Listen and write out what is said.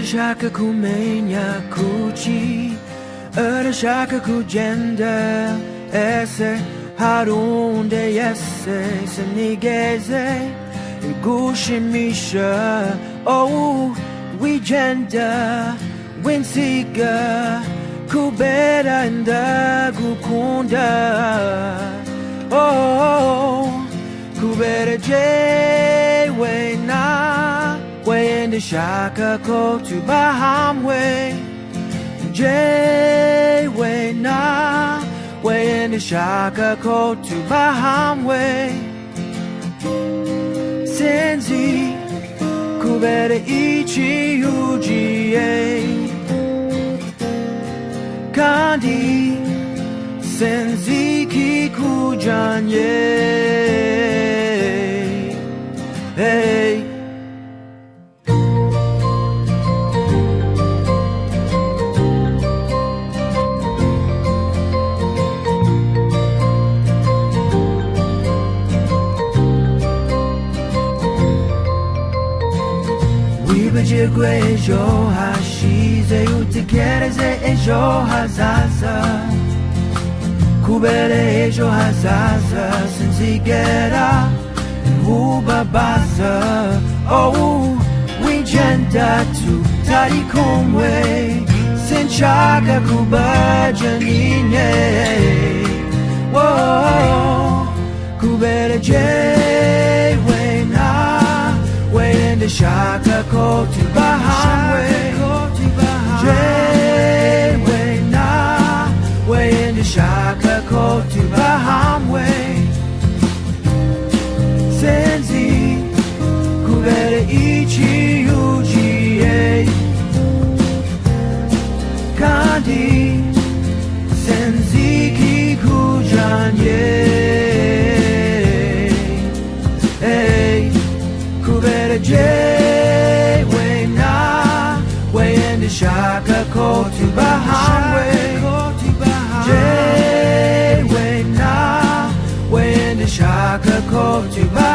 Shaka kumenya kuchi Shaka kugenda Ese harunde yese Senigeze Gushimisha Oh wigenda Winsiga Kubera nda gukunda Oh Kubera jewe na Wende shaka ko tuba hamwe Jewe na Wende shaka ko tuba hamwe Senzi Kubera ichi ujiye Kandi Senzi kikujanye Hey Wibajirwe ejo hashize utekereze ejo hazaza Kubera ejo hazaza sinzigera nkubabaza Oh wigenda tutari kumwe sinshaka kubaja nyine Whoa Kubera jewe na Wende shaka ko tuba hamwe Jewe na Wende shaka ko tuba hamwe Senzi Kubera ichi ujiye Kandi Senzi kikujanye Hey Kubera jewe na Wende shaka ko tuba hamwe Jewe na Wende shaka ko tuba